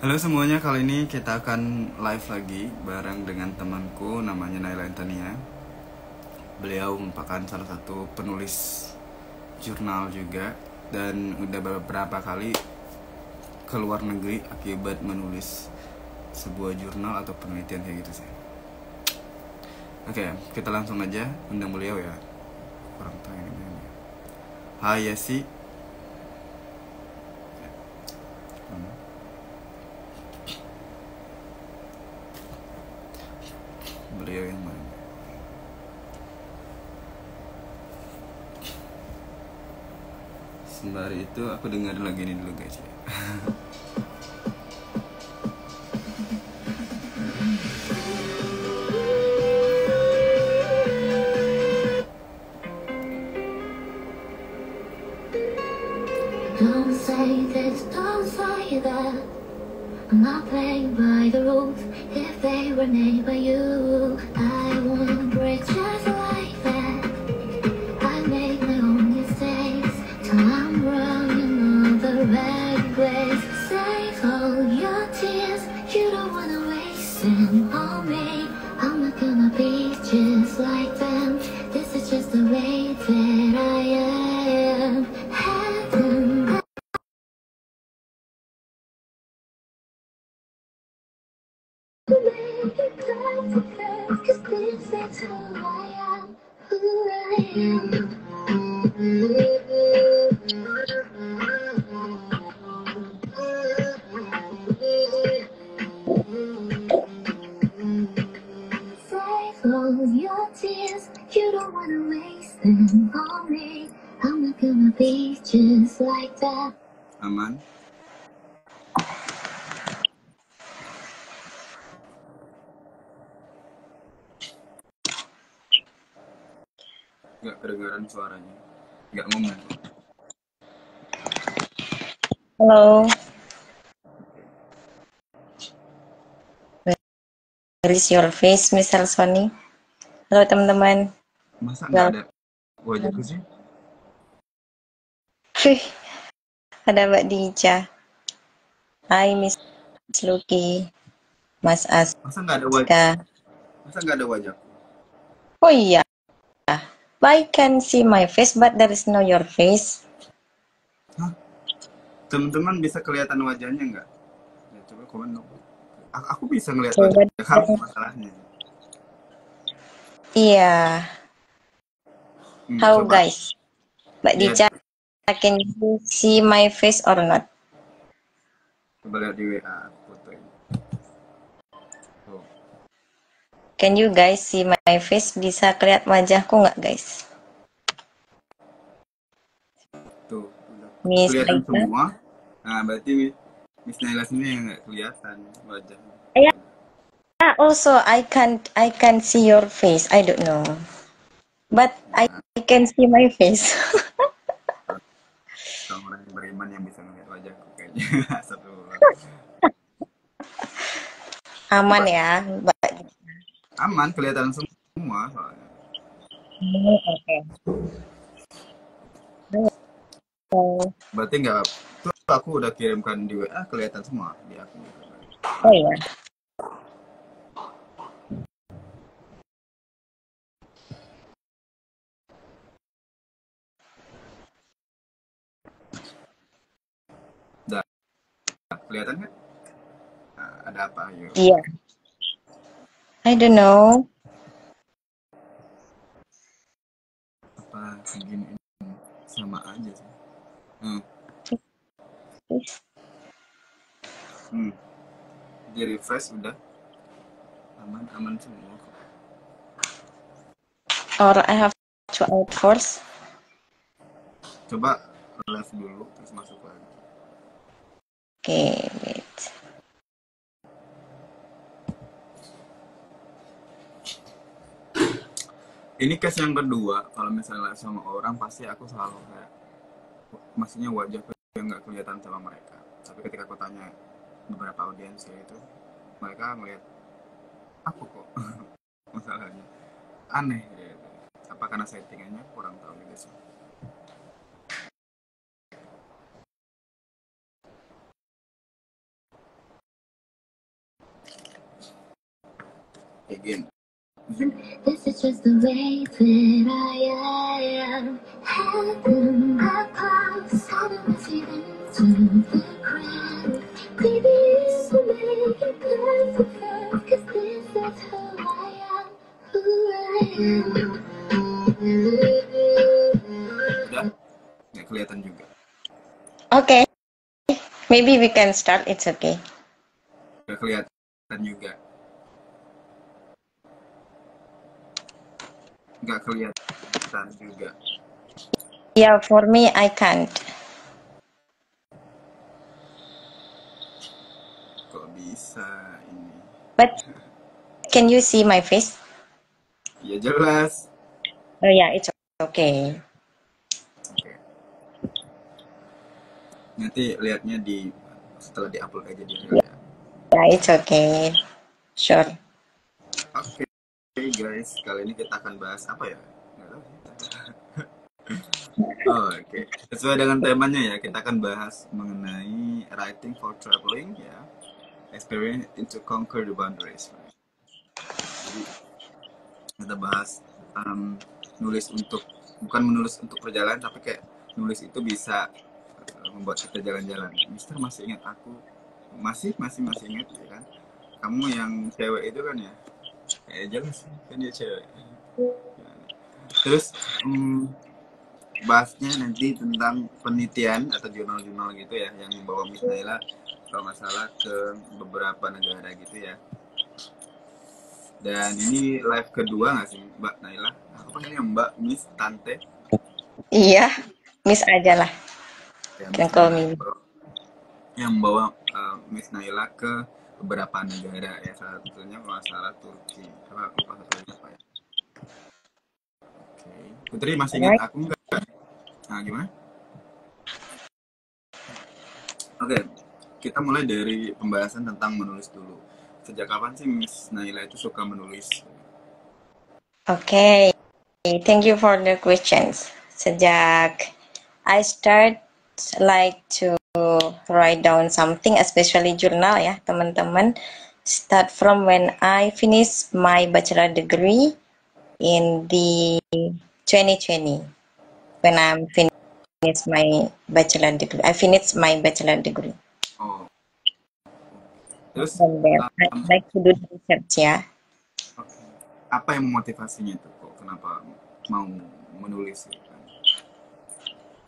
Halo semuanya, kali ini kita akan live lagi bareng dengan temanku namanya Naila Antania. Beliau merupakan salah satu penulis jurnal juga dan udah beberapa kali ke luar negeri akibat menulis sebuah jurnal atau penelitian kayak gitu sih. Oke, kita langsung aja undang beliau ya. Orang tua ini. Hai Yesi. Beliau yang mana? Sembari itu aku dengerin lagi ini dulu guys ya. Don't say this, don't say that. I'm not playing by the rules. If they were made by you, I won't break just like that. I make my own mistakes till I'm running all the right ways. Save all your tears, you don't wanna waste them on me. I'm not gonna be just like them. This is just the way that I am. Heaven. Cause this is who I am, who I am. Save all your tears, you don't wanna waste them on me. I'm not gonna be just like that. Aman. Gak kedengaran suaranya. Gak ngomong. Halo. Where is your face, Miss Elsoni? Halo teman-teman. Masa nggak ada wajahku sih? Wih, ada Mbak Dica. Hai Miss Lucky, Mas Aska. Masa nggak ada wajah? Masa nggak ada wajahku? Oh iya, I can see my face, but there is no your face. Hah? Teman-teman bisa kelihatan wajahnya nggak? Ya, coba komen dong. Aku bisa ngeliat Coba wajah kamu masalahnya. Iya. How Coba. guys? Mbak Yes. Dica, can you see my face or not? Coba lihat di WA aku fotoin. Tuh. Can you guys see my face? Bisa kelihatan wajahku nggak guys? Tuh. Miss Kelihatan Naila? semua. Nah, berarti Miss Naila sini yang nggak kelihatan wajahnya. Also, I can see your face. I don't know, but I can see my face. Orang yang beriman yang bisa ngeliat wajahku kayaknya. Satu. Aman ya, Mbak. Aman, kelihatan semua soalnya. Oke. Berarti nggak. Tuh aku udah kirimkan di WA, kelihatan semua di akun. Oh iya. Kelihatan kan? Nah, ada apa? Ayo. Iya. I don't know. Apa segini sama aja sih. Di refresh udah aman semua kok. Or I have to out first. Coba live dulu terus masuk lagi. Oke, wait. Ini case yang kedua, kalau misalnya sama orang pasti aku selalu kayak, maksudnya wajahku yang nggak kelihatan sama mereka. Tapi ketika aku tanya beberapa audiens itu, mereka ngeliat aku kok. Masalahnya aneh gitu. Apa karena settingannya kurang tahu juga sih. Again. This is just the way that I am. Heaven, my pulse, how do I feel into the ground? Baby, you make it perfect, 'cause this is who I am, who I am. Udah? Nggak kelihatan juga. Okay, maybe we can start. It's okay. Nggak kelihatan juga. Nggak kelihatan juga. Yeah, for me, I can't. Kok bisa ini? But can you see my face? Ya jelas. Oh yeah, it's okay. Oke. Nanti lihatnya setelah diupload aja di reel ya. Yeah, it's okay. Sure. Oke, guys, kali ini kita akan bahas apa ya? Nggak tahu. Oh, oke. Sesuai dengan temanya ya, kita akan bahas mengenai writing for traveling ya, experience to conquer the boundaries. Jadi kita bahas nulis untuk bukan menulis untuk perjalanan, tapi kayak nulis itu bisa membuat kita jalan-jalan. Mister masih ingat aku? Masih ingat ya kan? Kamu yang cewek itu kan ya? Jelas kan dia cewek. Terus bahasnya nanti tentang penelitian atau jurnal-jurnal gitu ya, yang membawa Miss Naila kalau nggak salah ke beberapa negara gitu ya. Dan ini live kedua nggak sih Mbak Naila? Aku panggilnya Mbak, Miss, Tante. Iya, Miss aja lah. Ya, Can call me. yang membawa Miss Naila ke beberapa negara ya, salah satunya masalah Turki. Coba lupa satunya apa ya? Oke. Putri masih ingat aku nggak? Nah, gimana? Oke, kita mulai dari pembahasan tentang menulis dulu. Sejak kapan sih Miss Naila itu suka menulis? Okay, thank you for the questions. Sejak I start like to write down something, especially journal ya teman-teman. Start from when I finish my bachelor degree in the 2020. When I'm finish my bachelor degree, I finished my bachelor degree. Oh, terus From there, I like to do the research ya. okay. Apa yang memotivasinya itu kok? Kenapa mau menulis?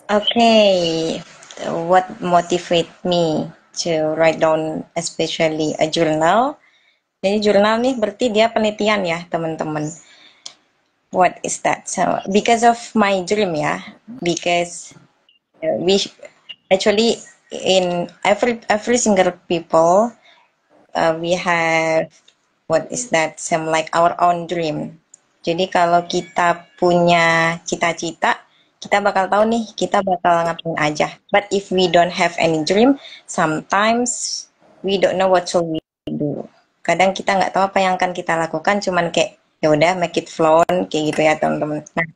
Okay, what motivate me to write down especially a journal? Jadi jurnal nih berarti dia penelitian ya teman-teman. What is that? So because of my dream ya, because we actually in every single people we have what is that? Some like our own dream. Jadi kalau kita punya cita-cita, kita bakal tahu nih kita bakal ngapain aja. But if we don't have any dream, sometimes we don't know what should we do. Kadang kita nggak tahu apa yang akan kita lakukan, cuman kayak ya udah make it flow kayak gitu ya teman-teman. Nah,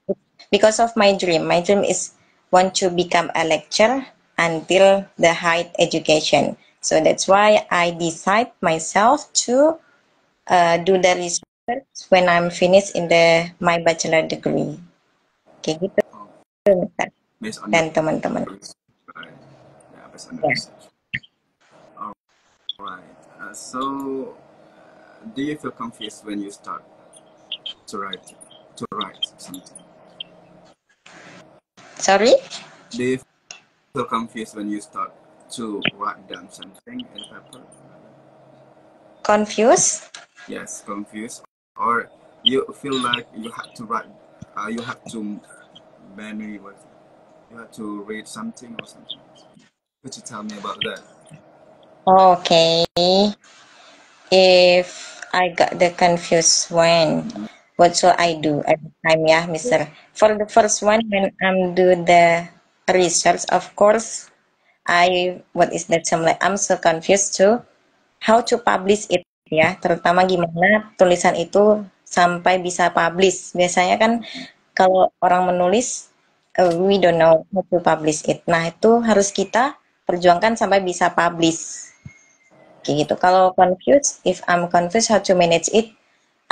because of my dream is want to become a lecturer until the higher education. So that's why I decide myself to do the research when I'm finished in my bachelor degree. Kayak gitu. Dan teman-teman. Alright. So, do you feel confused when you start to write something? Sorry? Do you feel confused when you start to write down something in paper? Confused? Yes, confused. Or you feel like you have to write, you have to you have to read something or something. Could you tell me about that? Okay. If I got the confused one, what should I do at the time, yeah, Mister? For the first one, when I'm do the research, of course, what is that? I'm so confused too. How to publish it, ya, terutama gimana tulisan itu sampai bisa publish. Biasanya kan kalau orang menulis, we don't know how to publish it. Nah, itu harus kita perjuangkan sampai bisa publish. Kayak gitu. Kalau confused, if I'm confused how to manage it,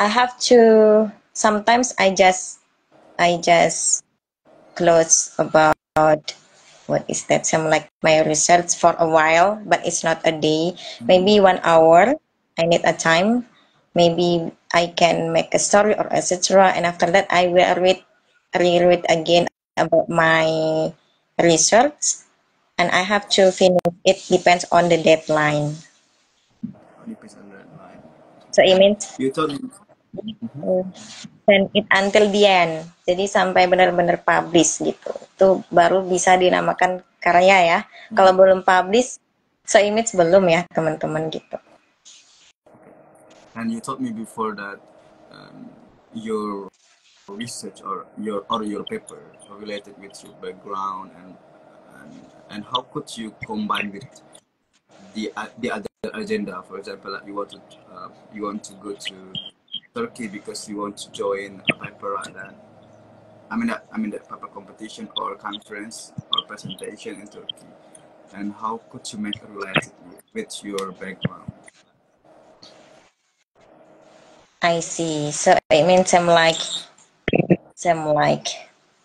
I have to, sometimes I just close about what is that, some like my research for a while, but it's not a day, maybe 1 hour. I need a time, maybe I can make a story or etc., and after that I will reread again about my research, and I have to finish it, depends on the deadline. Depends on the line. So it means You told me. send it until the end, jadi sampai benar-benar publish gitu, itu baru bisa dinamakan karya ya. Kalau belum publish, so image belum ya teman-teman gitu. And you told me before that your research or your paper related with your background, and how could you combine with the other agenda? For example, like you want to go to Turkey because you want to join a paper like that. I mean that paper competition or conference or presentation in Turkey. And how could you make it related with your background? I see. So it means I'm like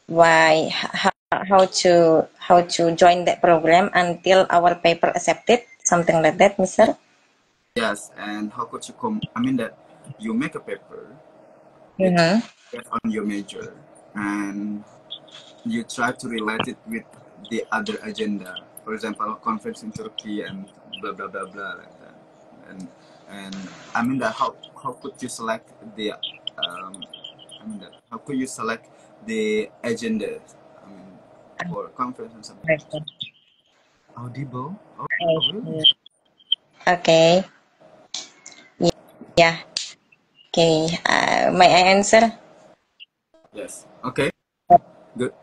why how to join that program until our paper accepted, something like that, Mister. Yes, and how could you I mean that you make a paper Mm-hmm. based on your major, and you try to relate it with the other agenda. For example, conference in Turkey and blah blah blah blah like that. And I mean that how could you select the how could you select the agenda? I mean, for conference and something. Audible? Oh, really? Okay. Yeah. Okay. May I answer? Yes. Okay. Good.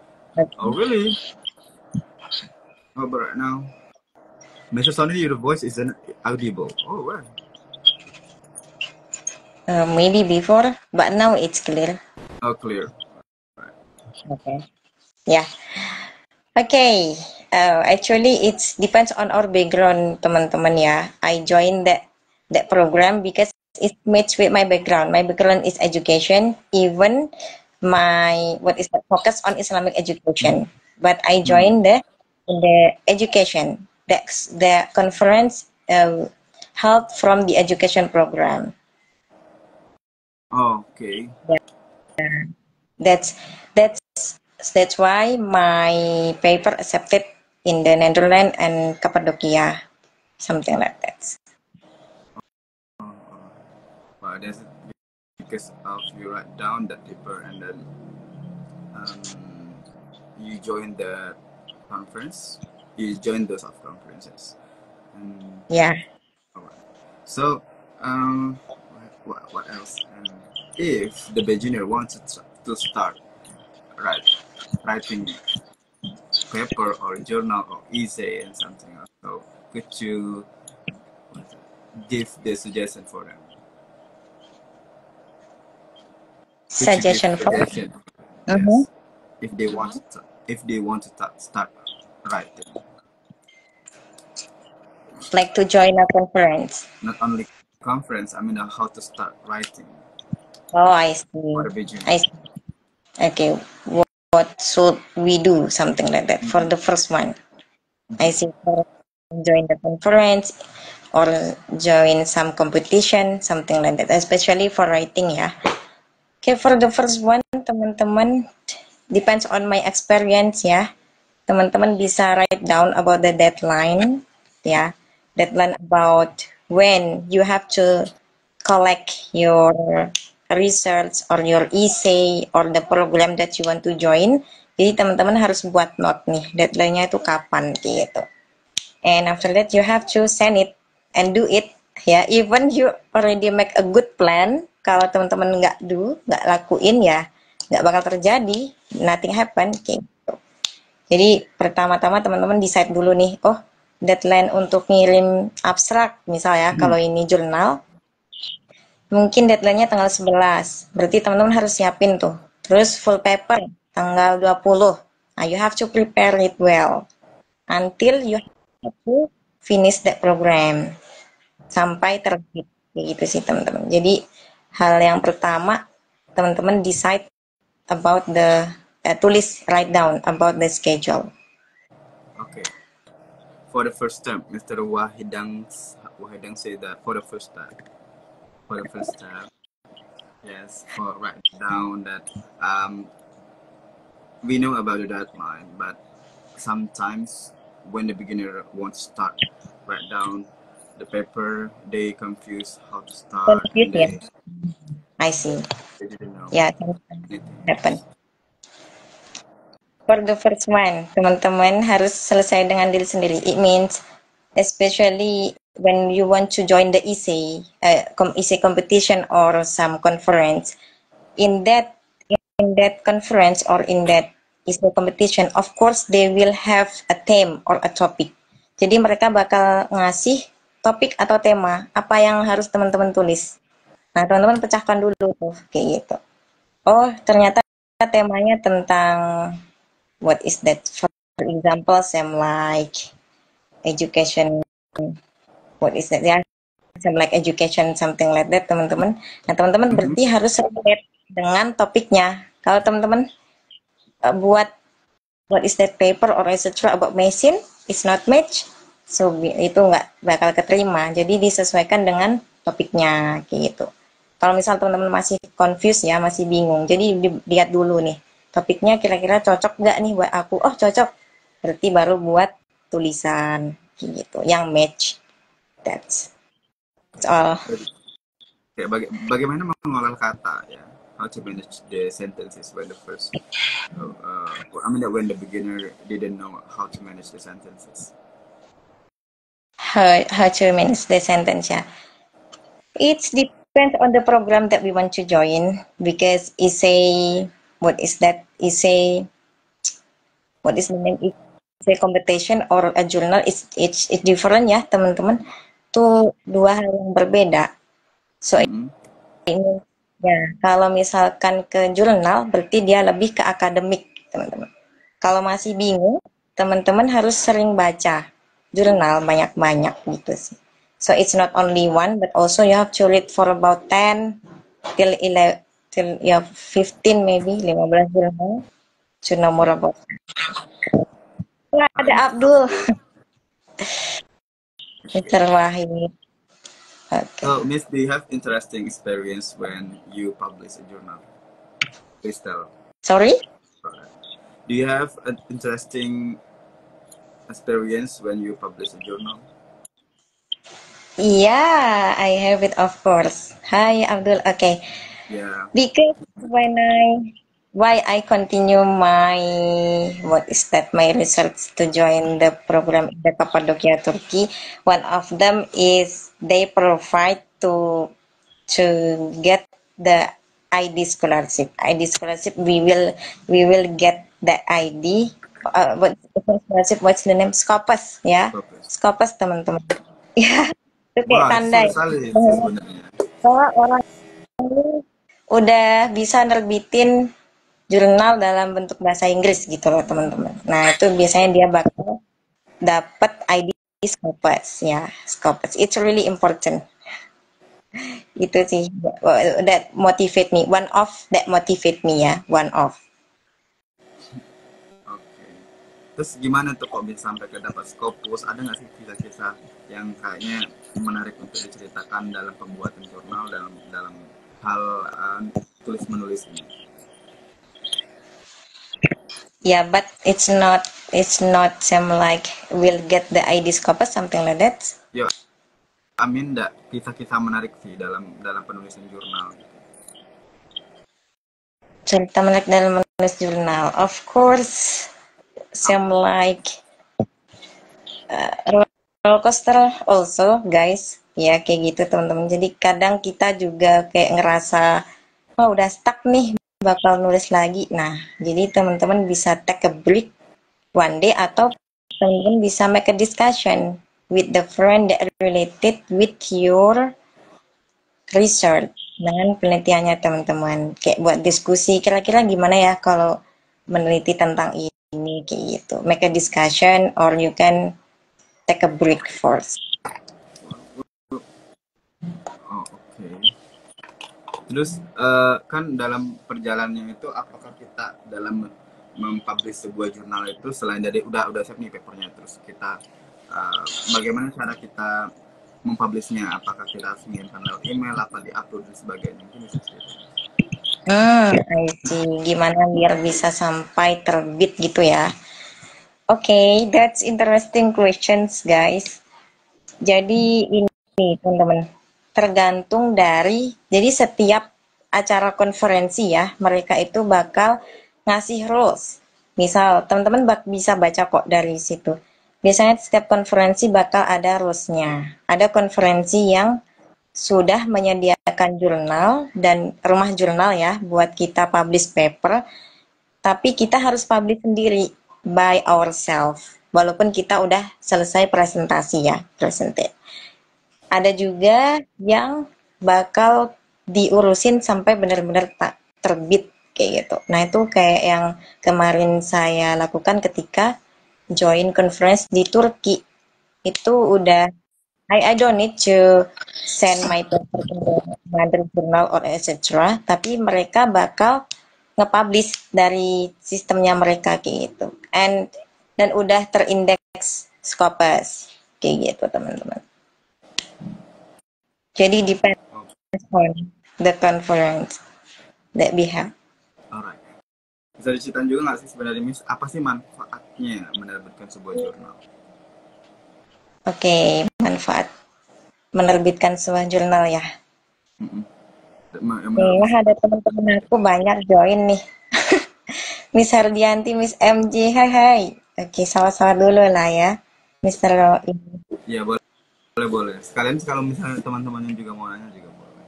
Oh, really? Oh, but right now, Mr. Sonny, your voice isn't audible. Oh, right. Maybe before, but now it's clear. Oh, clear. Okay. Yeah. Okay. Actually, it depends on our background, teman-teman ya. I joined that program because it match with my background. My background is education. Even my what is that, focus on Islamic education. But I joined the education. The conference help from the education program. Oh, okay. That's that's why my paper accepted in the Netherlands and Cappadocia, something like that. Well, that's because of you write down that paper and then you join the conference. You join those of conferences. Yeah. All right. So, what else? If the beginner wants to start writing paper or journal or essay and something else, so could you give the suggestion for them? Suggestion for Suggestion? Mhm. Yes. If they want to start writing, Like to join a conference. not only conference. I mean, how to start writing Oh, I for see. the beginner. I see. Okay. What should we do? Something like that for the first one. I see. Join the conference or join some competition, something like that. Especially for writing ya. Okay, for the first one, teman-teman, depends on my experience ya. Teman-teman bisa write down about the deadline, ya. Deadline about when you have to collect your research or your essay or the program that you want to join. Jadi teman-teman harus buat note nih, deadline-nya itu kapan gitu. And after that you have to send it and do it ya. Even you already make a good plan, kalau teman-teman nggak lakuin ya nggak bakal terjadi, nothing happen kayak gitu. Jadi pertama-tama teman-teman decide dulu nih, oh deadline untuk ngirim abstrak misal ya, kalau ini jurnal mungkin deadline-nya tanggal 11, berarti teman-teman harus siapin tuh. Terus full paper tanggal 20. Nah, you have to prepare it well until you have to finish that program sampai terbit, kayak gitu sih teman-teman. Jadi Hal yang pertama, teman-teman decide about the write down about the schedule. Okay. For the first time, Mr. Wahidang said that for the first time, yes, for write down that we know about the deadline, but sometimes when the beginner wants to start write down the paper, they confuse how to start Confused, and ya? I see. they didn't know Ya, anything. happen. For the first one, teman-teman harus selesai dengan diri sendiri. It means especially when you want to join the essay, essay competition or some conference. In that conference or in that essay competition, of course they will have a theme or a topic. Jadi mereka bakal ngasih topik atau tema apa yang harus teman-teman tulis. Nah, teman-teman pecahkan dulu tuh kayak gitu. Oh, ternyata temanya tentang what is that? For example, some like education. What is that? Ya, some like education, something like that, teman-teman. Nah, teman-teman berarti harus relate dengan topiknya. Kalau teman-teman buat what is that paper or etc about machine is not match, so itu nggak bakal keterima. Jadi disesuaikan dengan topiknya kayak gitu. Kalau misal teman-teman masih confused ya, masih bingung, jadi lihat dulu nih topiknya kira-kira cocok nggak nih buat aku. Oh cocok, berarti baru buat tulisan kayak gitu yang match. That's all. Okay, bagaimana mengolah kata ya? How to manage the sentences when the first, when the beginner didn't know how to manage the sentences. How to manage the sentence ya? It depends on the program that we want to join because essay, what is that? Essay, what is the name? Essay competition or a journal it's different ya teman-teman. Itu dua hal yang berbeda. So ini ya kalau misalkan ke jurnal berarti dia lebih ke akademik teman-teman. Kalau masih bingung teman-teman harus sering baca jurnal banyak-banyak gitu sih. So it's not only one but also you have to read for about 10 till 11 till ya 15 maybe 15 jurnal to know more about. Nah, ada Abdul. Mr. Wahid. Okay. So, Miss, do you have interesting experience when you publish a journal? Please tell. Sorry? Do you have an interesting experience when you publish a journal? Yeah, I have it of course. Hi Abdul. Okay. Yeah. Because why I continue my my research to join the program in the Cappadocia Turkey. One of them is they provide to get the ID scholarship. ID scholarship we will get the ID. What scholarship? What's the name? Scopus ya. Scopus teman-teman. Ya, itu kayak tanda ya. Bahwa orang ini udah bisa nerbitin jurnal dalam bentuk bahasa Inggris gitu loh teman-teman. Nah itu biasanya dia bakal dapat ID Scopus ya, Scopus. It's really important. Itu sih that motivate me. One of that motivate me ya, one of. Oke. Terus gimana tuh kok bisa sampai ke dapat Scopus? Ada nggak sih kisah-kisah yang kayaknya menarik untuk diceritakan dalam pembuatan jurnal dalam hal tulis menulis ini? Yeah, but it's not same like we'll get the ID Scopus something like that. Ya, amin enggak kisah-kisah menarik sih dalam penulisan jurnal. Cerita menarik dalam menulis jurnal, of course, same like roller coaster also, guys. Ya kayak gitu teman-teman. Jadi kadang kita juga kayak ngerasa, oh udah stuck nih, bakal nulis lagi. Nah, jadi teman-teman bisa take a break one day atau teman-teman bisa make a discussion with the friend that related with your research dengan penelitiannya teman-teman. Kayak buat diskusi kira-kira gimana ya kalau meneliti tentang ini kayak gitu. Make a discussion or you can take a break first. Oh, oke. Terus kan dalam perjalanannya itu apakah kita dalam mempublish sebuah jurnal itu selain dari udah siap nih papernya, terus kita bagaimana cara kita mempublishnya? Apakah kita harus mengirimkan lewat email, apa diupload dan sebagainya? Mungkin bisa cerita. I see. Gimana biar bisa sampai terbit gitu ya? Oke, that's interesting questions, guys. Jadi ini teman-teman, tergantung dari, jadi setiap acara konferensi ya, mereka itu bakal ngasih rules. Misal, teman-teman bisa baca kok dari situ. Biasanya setiap konferensi bakal ada rulesnya. Ada konferensi yang sudah menyediakan jurnal dan rumah jurnal ya buat kita publish paper, tapi kita harus publish sendiri by ourselves walaupun kita udah selesai presentasi ya, presented. Ada juga yang bakal diurusin sampai benar-benar terbit kayak gitu. Nah, itu kayak yang kemarin saya lakukan ketika join conference di Turki. Itu udah I don't need to send my paper to the mother journal or etc. Tapi mereka bakal nge-publish dari sistemnya mereka kayak gitu. Dan udah terindeks Scopus kayak gitu teman-teman. Jadi depends on the conference that we have. Alright. Bisa diceritain juga nggak sih sebenarnya Miss, apa sih manfaatnya menerbitkan sebuah jurnal? Oke, manfaat menerbitkan sebuah jurnal ya. Ada teman-teman aku banyak join nih. Miss Hardianti, Miss MJ, hai. Oke, sama-sama dulu lah ya, Mr. Roy. Iya, boleh. Sekalian kalau misalnya teman-temannya juga mau nanya juga boleh.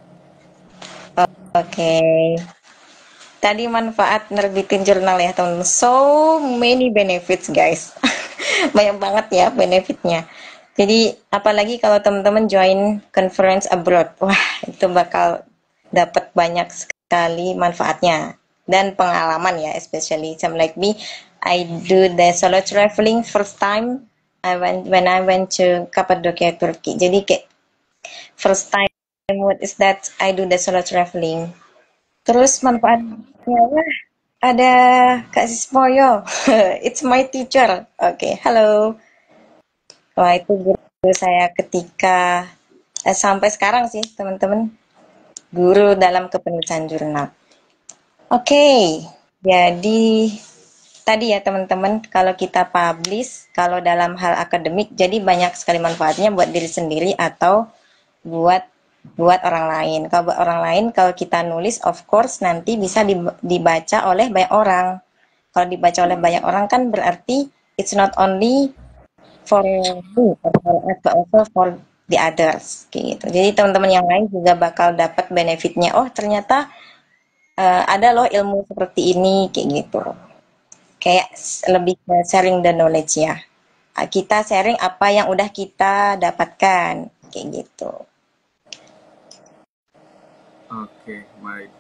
Oke. Tadi manfaat nerbitin jurnal ya teman-teman. So many benefits guys. Banyak banget ya benefitnya. Jadi apalagi kalau teman-teman join conference abroad, wah itu bakal dapat banyak sekali manfaatnya dan pengalaman ya, especially some like me, I do the solo traveling first time when I went to Cappadocia, Turkey. Jadi kayak first time, what is that? I do the solo traveling. Terus manfaatnya, wah, ada Kak Sismoyo. It's my teacher. Oke, halo. Wah, itu guru saya ketika sampai sekarang sih, teman-teman. Guru dalam kepenulisan jurnal. Oke, jadi tadi ya teman-teman, kalau kita publish, kalau dalam hal akademik, jadi banyak sekali manfaatnya buat diri sendiri atau buat orang lain. Kalau buat orang lain, kalau kita nulis, of course nanti bisa dibaca oleh banyak orang. Kalau dibaca oleh banyak orang kan berarti it's not only for me or for us, but also for the others. Gitu. Jadi teman-teman yang lain juga bakal dapat benefitnya. Oh ternyata ada loh ilmu seperti ini kayak gitu. Kayak lebih ke sharing the knowledge ya. Kita sharing apa yang udah kita dapatkan kayak gitu. Oke, baik.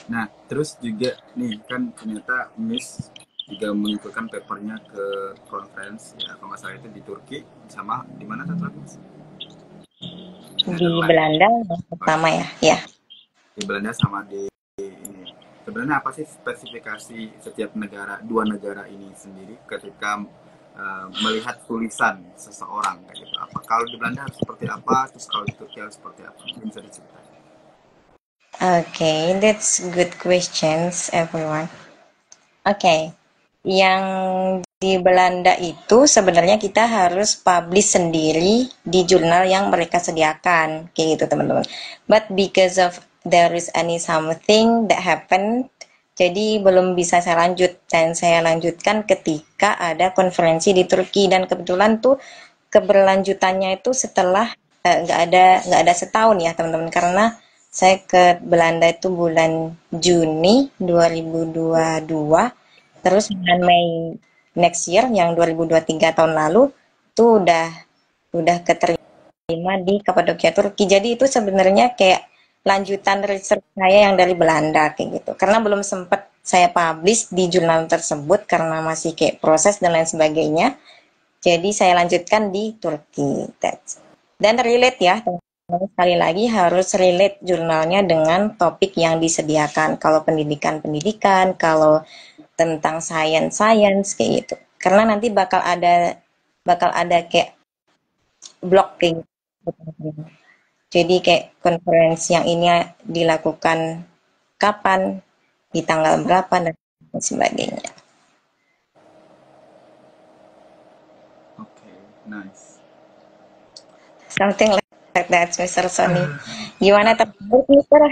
Nah, terus juga nih kan ternyata Miss juga mengikutkan papernya ke conference ya, kalau nggak salah itu di Turki sama di mana satu lagi Miss? Di Belanda yang pertama ya. Di Belanda sama di ini. Sebenarnya apa sih spesifikasi setiap negara, dua negara ini sendiri ketika melihat tulisan seseorang kayak gitu? Apa kalau di Belanda harus seperti apa, terus kalau di Turki harus seperti apa? Mungkin bisa diceritain. Okay, that's good questions, everyone. Okay, yang di Belanda itu sebenarnya kita harus publish sendiri di jurnal yang mereka sediakan, kayak gitu teman-teman. But because of there is any something that happened, jadi belum bisa saya lanjut dan saya lanjutkan ketika ada konferensi di Turki dan kebetulan tuh keberlanjutannya itu setelah nggak ada setahun ya teman-teman, karena saya ke Belanda itu bulan Juni 2022, terus bulan Mei next year yang 2023 tahun lalu tuh udah keterima di Cappadocia Turki. Jadi itu sebenarnya kayak lanjutan research saya yang dari Belanda kayak gitu. Karena belum sempat saya publish di jurnal tersebut karena masih kayak proses dan lain sebagainya. Jadi saya lanjutkan di Turki. Dan relate ya sekali lagi harus relate jurnalnya dengan topik yang disediakan. Kalau pendidikan, kalau tentang science kayak gitu. Karena nanti bakal ada kayak blog kayak gitu. Jadi kayak konferensi yang ini dilakukan kapan, di tanggal berapa dan sebagainya. Oke, nice. Something like that, Mr. Sony. Gimana tertarik, Mr.?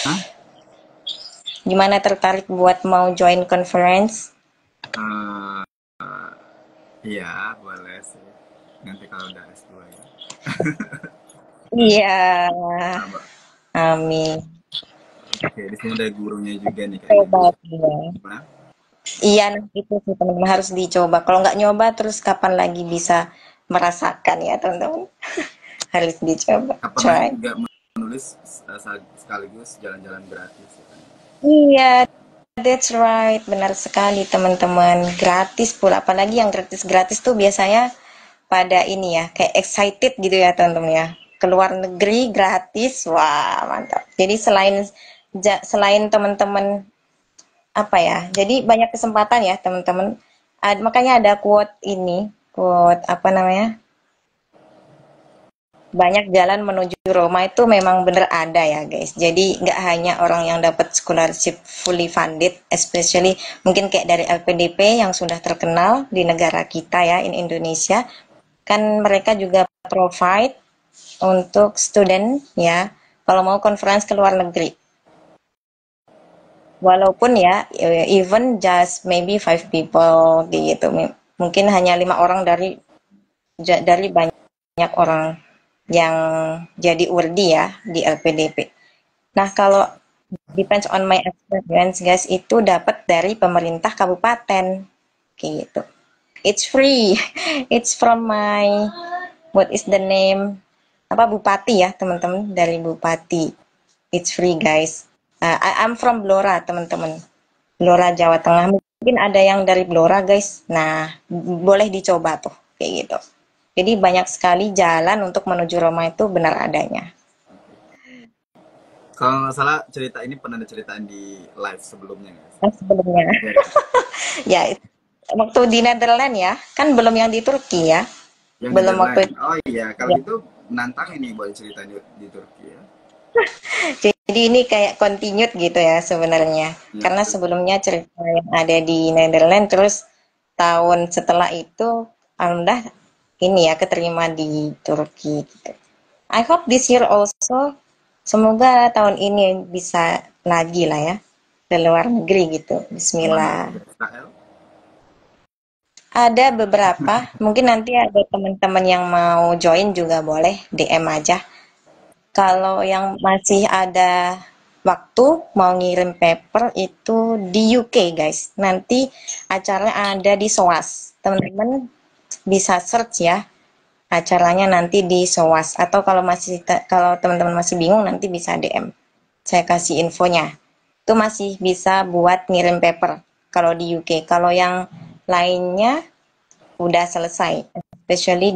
Hah? Gimana tertarik buat mau join conference? Eh, iya, boleh sih. Nanti kalau udah S2 ya. Iya, Nah, Mbak. amin. Oke, di sini ada gurunya juga nih kayaknya Coba nih. ya. Gimana? Iya, nah itu sih teman-teman harus dicoba. Kalau nggak nyoba, terus kapan lagi bisa merasakan ya teman-teman? Harus dicoba. Kapan lagi Try. juga menulis sekaligus jalan-jalan gratis ya kan? Iya, that's right. Benar sekali teman-teman. Gratis pula. Apalagi yang gratis-gratis tuh biasanya pada ini ya, kayak excited gitu ya teman-teman ya. Keluar negeri gratis. Wah, mantap. Jadi selain teman-teman apa ya? Jadi banyak kesempatan ya teman-teman. Makanya ada quote apa namanya? Banyak jalan menuju Roma itu memang benar ada ya guys. Jadi nggak hanya orang yang dapat scholarship fully funded, especially mungkin kayak dari LPDP yang sudah terkenal di negara kita ya, in Indonesia, kan mereka juga provide untuk student ya, kalau mau conference ke luar negeri. Walaupun ya, even just maybe 5 people gitu, mungkin hanya 5 orang dari banyak orang yang jadi urdi ya di LPDP. Nah, kalau depends on my experience, guys, itu dapat dari pemerintah kabupaten, kayak gitu. It's free. It's from my what is the name? Apa bupati ya, teman-teman, dari bupati. It's free, guys. I'm from Blora, teman-teman. Blora, Jawa Tengah. Mungkin ada yang dari Blora, guys. Nah, boleh dicoba tuh, kayak gitu. Jadi banyak sekali jalan untuk menuju Roma itu benar adanya. Kalau nggak salah cerita ini pernah diceritain di live sebelumnya nggak sih? Sebelumnya, Ya, ya waktu di Netherlands ya, kan belum yang di Turki ya, yang belum waktu Netherlands. Oh iya, kalau ya. gitu menantang ini buat cerita di Turki ya. Jadi ini kayak continued gitu ya sebenarnya, Ya, karena betul. sebelumnya cerita yang ada di Netherlands, terus tahun setelah itu alhamdulillah ini ya keterima di Turki gitu. I hope this year also, semoga tahun ini bisa lagi lah ya ke luar negeri gitu. Kemana? Bismillah. Ke Israel? Ada beberapa, mungkin nanti ada teman-teman yang mau join juga boleh DM aja. Kalau yang masih ada waktu mau ngirim paper itu di UK guys. Nanti acaranya ada di SOAS. Teman-teman bisa search ya acaranya nanti di SOAS, atau kalau teman-teman masih bingung nanti bisa DM. Saya kasih infonya. Itu masih bisa buat ngirim paper kalau di UK. Kalau yang lainnya udah selesai, especially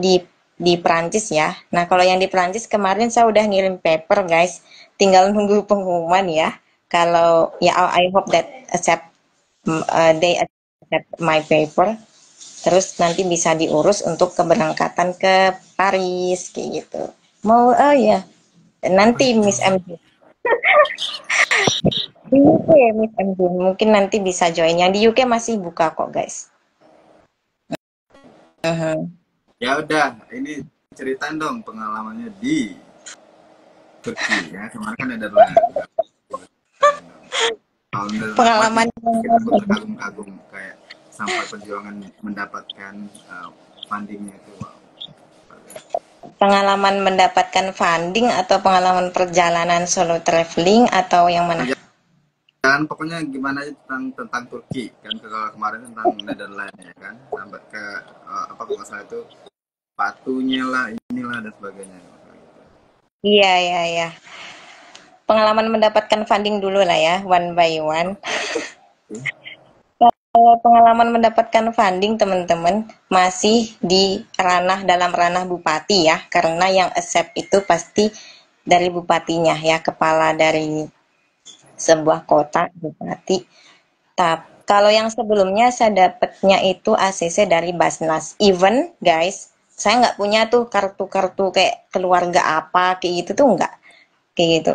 di Perancis ya. Nah, kalau yang di Perancis kemarin saya udah ngirim paper, guys. Tinggal nunggu pengumuman ya. Kalau ya I hope that they accept my paper. Terus nanti bisa diurus untuk keberangkatan ke Paris kayak gitu. Mau ya. Nanti Miss MJ. Di UK ya Miss MJ. Mungkin nanti bisa join. Yang di UK masih buka kok, guys. Ya udah, ini ceritain dong pengalamannya di Turki ya. Kemarin kan ada founder apa sih? Pengalaman Kita tuh terkagum-kagum kayak sampai perjuangan mendapatkan fundingnya itu. Wow. pengalaman mendapatkan funding atau pengalaman perjalanan solo traveling atau yang mana? Dan pokoknya gimana aja tentang Turki kan, kalau kemarin tentang Netherlands ya kan, sampai ke apa kalau nggak salah itu patunya lah, inilah dan sebagainya. Iya, iya, iya. Pengalaman mendapatkan funding dulu lah ya, one by one. Kalau pengalaman mendapatkan funding teman-teman masih di dalam ranah bupati ya, karena yang accept itu pasti dari bupatinya ya, kepala dari sebuah kota, bupati. Tapi kalau yang sebelumnya saya dapatnya itu ACC dari Basnas. Even guys, saya nggak punya tuh kartu-kartu kayak keluarga apa kayak gitu tuh nggak kayak gitu.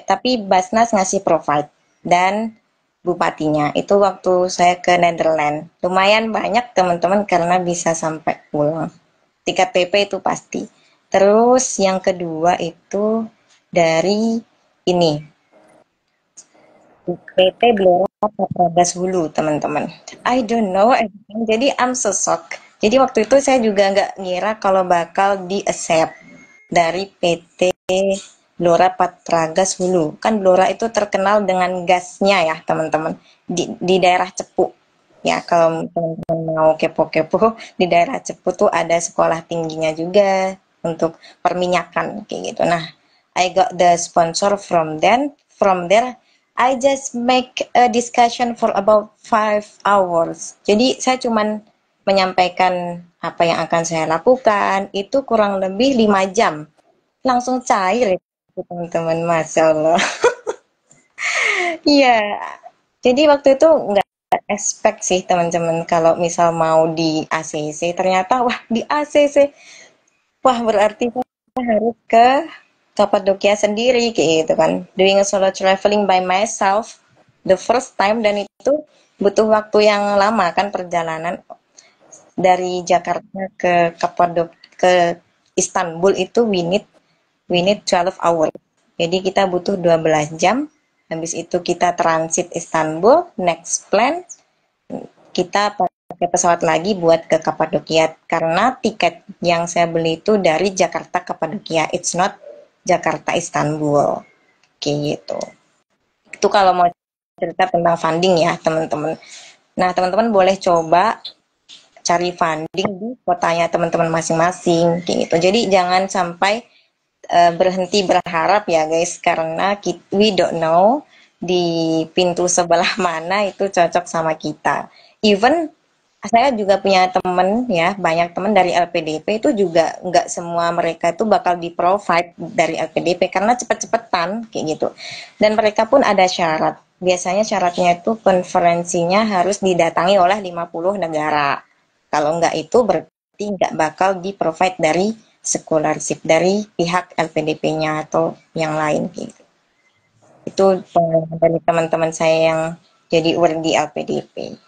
Tapi Basnas ngasih provide dan bupatinya itu waktu saya ke Netherlands lumayan banyak teman-teman karena bisa sampai pulang. Tiket PP itu pasti. Terus yang kedua itu dari ini PT Blora Patragas Hulu teman-teman. I don't know everything. Jadi I'm so shocked. Jadi waktu itu saya juga nggak ngira kalau bakal di accept dari PT Blora Patragas Hulu. Kan Blora itu terkenal dengan gasnya ya teman-teman. Di daerah Cepu. Ya kalau teman-teman mau kepo-kepo, di daerah Cepu tuh ada sekolah tingginya juga untuk perminyakan kayak gitu. Nah, I got the sponsor from then. From there, I just make a discussion for about 5 hours. Jadi saya cuman menyampaikan apa yang akan saya lakukan itu kurang lebih 5 jam. Langsung cair itu teman-teman, Masya Allah. Iya, jadi waktu itu nggak expect sih teman-teman kalau misal mau di ACC, ternyata wah di ACC, wah berarti saya harus ke Kapadokia sendiri kayak gitu kan. Doing a solo traveling by myself, the first time dan itu butuh waktu yang lama kan perjalanan dari Jakarta ke ke Istanbul itu we need 12 hours. Jadi kita butuh 12 jam. Habis itu kita transit Istanbul, next plan kita pakai pesawat lagi buat ke Kapadokia karena tiket yang saya beli itu dari Jakarta Kapadokia, it's not Jakarta Istanbul. Kayak gitu. Itu kalau mau cerita tentang funding ya, teman-teman. Nah, teman-teman boleh coba cari funding di kotanya teman-teman masing-masing kayak gitu. Jadi jangan sampai berhenti berharap ya guys, karena we don't know di pintu sebelah mana itu cocok sama kita. Even saya juga punya temen ya, banyak temen dari LPDP itu juga nggak semua mereka itu bakal di provide dari LPDP karena cepet-cepetan kayak gitu. Dan mereka pun ada syarat. Biasanya syaratnya itu konferensinya harus didatangi oleh 50 negara. Kalau nggak itu berarti nggak bakal di provide dari scholarship dari pihak LPDP-nya atau yang lain gitu. Itu pengalaman dari teman-teman saya yang jadi di LPDP.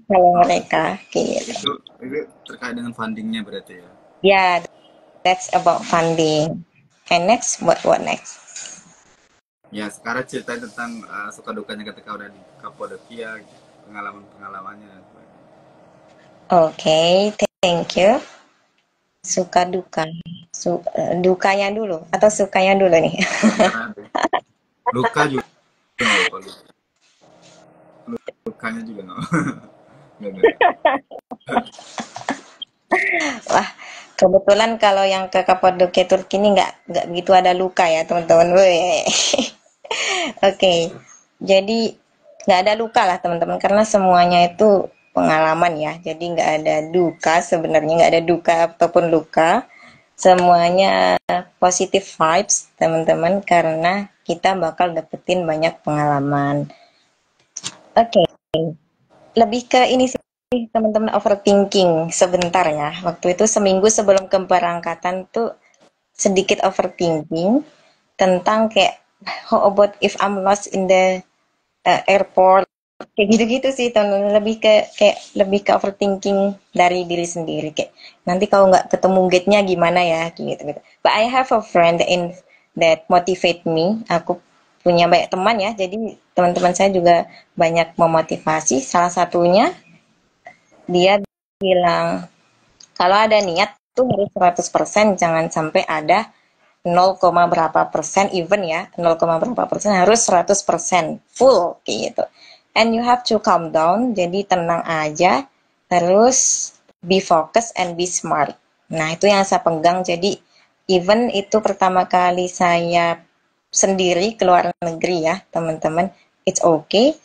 Kalau mereka gitu. Itu terkait dengan fundingnya berarti ya. Yeah, that's about funding. And next, what next? Ya, sekarang ceritain tentang suka dukanya ketika udah di Kapadokia, pengalaman-pengalamannya. Oke, thank you. Suka duka. Dukanya dulu atau sukanya dulu nih? Luka juga lukanya juga no. Wah, kebetulan kalau yang ke Kapadokia Turki ini nggak begitu ada luka ya teman-teman. Oke, jadi nggak ada luka lah teman-teman karena semuanya itu pengalaman ya. Jadi nggak ada duka sebenarnya, nggak ada duka ataupun luka. Semuanya positive vibes teman-teman karena kita bakal dapetin banyak pengalaman. Oke, lebih ke ini sih teman-teman overthinking sebentar ya. Waktu itu seminggu sebelum keberangkatan tuh sedikit overthinking tentang kayak how about if I'm lost in the airport kayak gitu-gitu sih teman-teman, lebih ke overthinking dari diri sendiri kayak nanti kalau nggak ketemu gate-nya gimana ya gitu gitu. But I have a friend that motivate me. Aku punya banyak teman ya, jadi teman-teman saya juga banyak memotivasi. Salah satunya dia bilang kalau ada niat tuh harus 100%, jangan sampai ada 0, berapa persen even ya 0, berapa persen, harus 100% full kayak gitu. And you have to calm down, jadi tenang aja, terus be focused and be smart. Nah itu yang saya pegang. Jadi even itu pertama kali saya sendiri keluar negeri ya teman-teman, it's okay.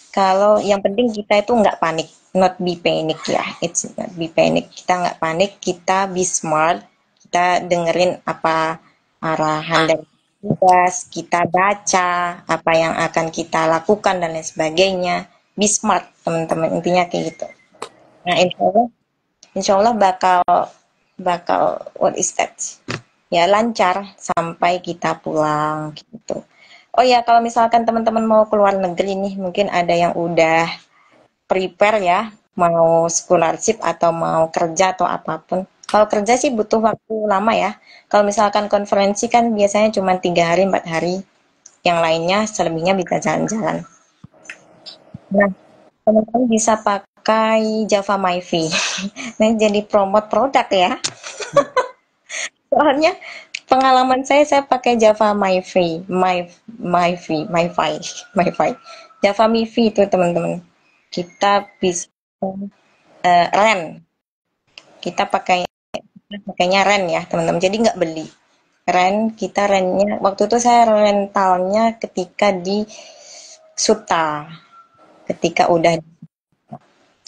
Kalau yang penting kita itu nggak panik, not be panic ya. It's not be panic. Kita nggak panik, kita be smart. Kita dengerin apa arahan dari tugas, kita baca apa yang akan kita lakukan dan lain sebagainya. Be smart, teman-teman. Intinya kayak gitu. Nah, insya Allah bakal bakal what is that? Ya lancar sampai kita pulang gitu. Oh ya, kalau misalkan teman-teman mau keluar negeri nih, mungkin ada yang udah prepare ya, mau scholarship atau mau kerja atau apapun. Kalau kerja sih butuh waktu lama ya. Kalau misalkan konferensi kan biasanya cuma 3 hari, 4 hari. Yang lainnya selebihnya bisa jalan-jalan. Nah, teman-teman bisa pakai Java MyFi. Nah, jadi promote produk ya. Soalnya pengalaman saya pakai Java MyFi, MyFi. Java MyFi itu teman-teman. Kita bisa rent. Kita pakainya rent ya teman-teman. Jadi nggak beli. Rent, kita rentnya. Waktu itu saya rentalnya ketika di Suta. Ketika udah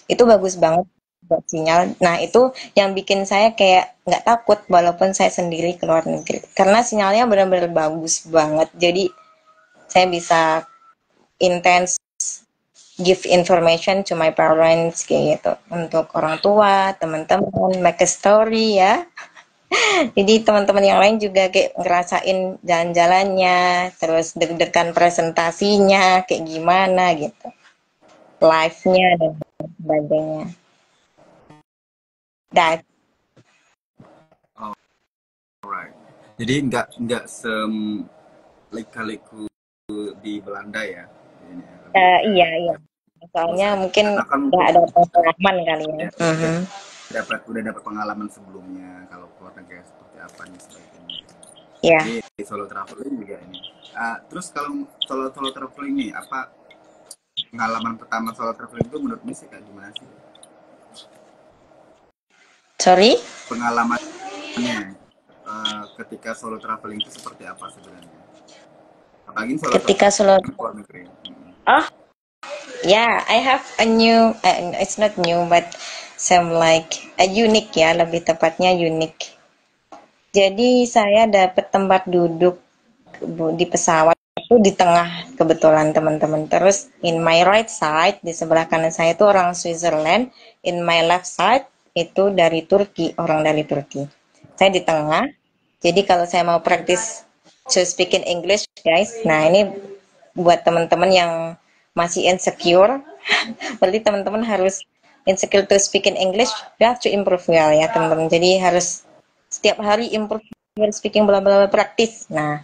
itu bagus banget buat sinyal. Nah, itu yang bikin saya kayak nggak takut walaupun saya sendiri ke luar negeri. Karena sinyalnya benar-benar bagus banget. Jadi saya bisa intens give information to my parents kayak gitu. Untuk orang tua, teman-teman, make a story ya. Jadi teman-teman yang lain juga kayak ngerasain jalan-jalannya, terus deg-degan presentasinya kayak gimana gitu. Live-nya dan sebagainya. That Alright. Jadi nggak lika-liku di Belanda ya. Ini ya, iya iya. Soalnya mungkin karena kan nggak ada pengalaman kali ya. ya, udah dapat pengalaman sebelumnya kalau keluar negeri seperti apa nih sebagainya. Iya. Jadi solo traveling juga ini. Terus kalau solo traveling nih, apa pengalaman pertama solo traveling itu menurut Miss kayak gimana sih? Sorry? Pengalamannya ketika solo traveling itu seperti apa sebenarnya? Apalagi solo Ketika solo. traveling keluar negeri. Oh, yeah, I have a new, it's not new, but some like a unique ya, lebih tepatnya unique. Jadi saya dapat tempat duduk di pesawat itu di tengah kebetulan teman-teman. Terus in my right side di sebelah kanan saya itu orang Switzerland, in my left side itu dari Turki, orang dari Turki. Saya di tengah. Jadi kalau saya mau praktis to speak in English guys, nah ini buat teman-teman yang masih insecure, berarti teman-teman harus insecure to speak in English, you have to improve well ya teman-teman. Jadi harus setiap hari improve your speaking, bla bla bla, praktis. Nah,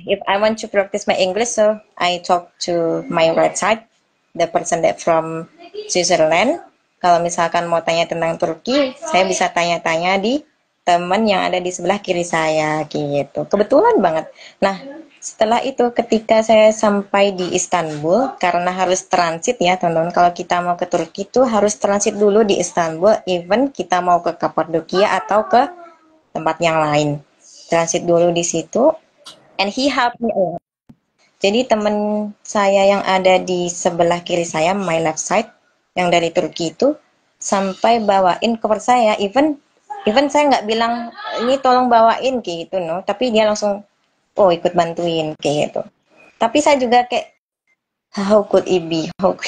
if I want to practice my English, so I talk to my right side, the person that from Switzerland. Kalau misalkan mau tanya tentang Turki, saya bisa tanya-tanya di teman yang ada di sebelah kiri saya, gitu. Kebetulan banget. Nah, setelah itu ketika saya sampai di Istanbul, karena harus transit ya teman-teman, kalau kita mau ke Turki itu harus transit dulu di Istanbul, even kita mau ke Kapadokia atau ke tempat yang lain. Transit dulu di situ, and he helped me. Jadi teman saya yang ada di sebelah kiri saya, my left side, yang dari Turki itu, sampai bawain koper saya, even saya nggak bilang, ini tolong bawain kayak gitu, no. Tapi dia langsung, oh ikut bantuin kayak gitu. Tapi saya juga kayak how could it be, kok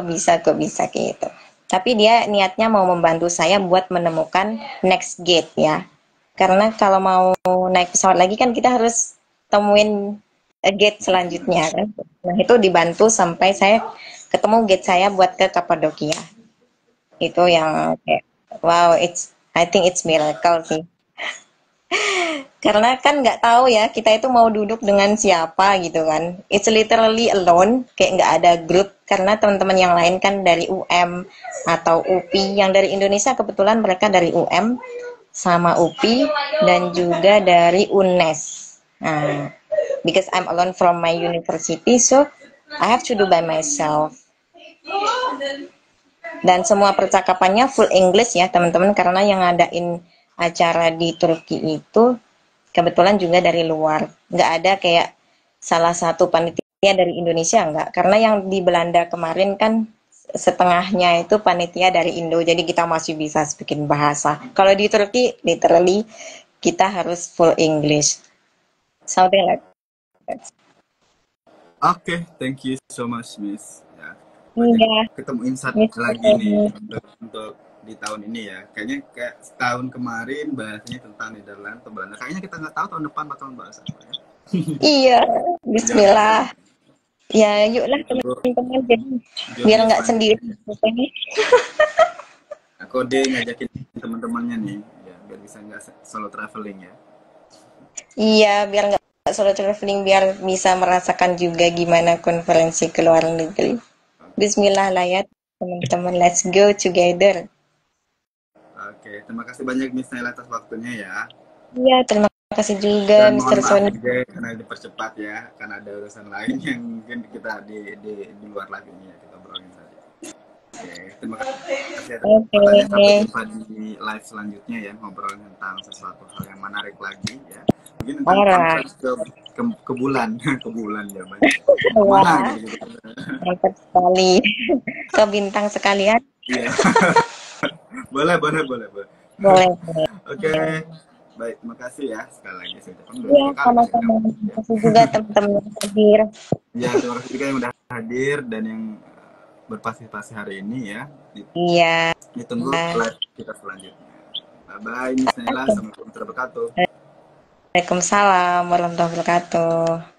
bisa kayak gitu. Tapi dia niatnya mau membantu saya buat menemukan next gate ya. Karena kalau mau naik pesawat lagi kan kita harus temuin gate selanjutnya kan. Nah itu dibantu sampai saya ketemu gate saya buat ke Kapadokia. Itu yang kayak wow, I think it's miracle sih. Karena kan nggak tahu ya kita itu mau duduk dengan siapa gitu kan. It's literally alone, kayak nggak ada grup. Karena teman-teman yang lain kan dari UM atau UPI. Yang dari Indonesia kebetulan mereka dari UM sama UPI dan juga dari UNES. Nah, because I'm alone from my university, so I have to do by myself. Dan semua percakapannya full English ya teman-teman, karena yang ngadain acara di Turki itu kebetulan juga dari luar. Nggak ada kayak salah satu panitia dari Indonesia enggak, karena yang di Belanda kemarin kan setengahnya itu panitia dari Indo, jadi kita masih bisa bikin bahasa. Kalau di Turki, literally kita harus full English, something like that. Oke, thank you so much, Miss. Ya, banyak Iya, ketemu insight Mr. lagi nih Tony. untuk di tahun ini ya. Kayaknya kayak setahun kemarin bahasanya tentang Nederland atau Belanda. Kayaknya kita nggak tahu tahun depan bakalan bahas apa ya. Iya, Bismillah. Jangan-jangan. Ya, yuklah Ditunggu teman-teman, jadi biar jobnya nggak sendiri. selanjutnya. Aku deh ngajakin teman-temannya nih, ya biar bisa nggak solo traveling ya. Iya, biar nggak solo traveling, biar bisa merasakan juga gimana konferensi ke luar negeri. Bismillah lah ya, teman-teman. Let's go together. Oke, terima kasih banyak Miss Naila atas waktunya ya. Iya, terima kasih juga, Dan Mr. mohon maaf Sony. juga karena dipercepat ya, karena ada urusan lain yang mungkin kita di luar lagi nih ya, kita obrolin saja. Oke, terima kasih atas kesempatannya. Sampai Oke, jumpa di live selanjutnya ya, ngobrolin tentang sesuatu hal yang menarik lagi ya. Mungkin tentang alright. conference ke bulan, ke bulan ya banyak. Kemana Wah, gitu. mantap sekali. Ke bintang sekalian. Iya, boleh, boleh, boleh, boleh. Boleh, boleh. Oke, baik, terima kasih ya sekali lagi. Saya ucapkan udah Iya, 3 kali nih. sama-sama. Terima kasih juga teman-teman yang hadir. Ya, terima kasih juga yang udah hadir dan yang berpartisipasi hari ini ya. Iya. Ditunggu live kita selanjutnya. Bye bye, Miss Naila. Assalamualaikum warahmatullahi wabarakatuh. Waalaikumsalam warahmatullahi wabarakatuh.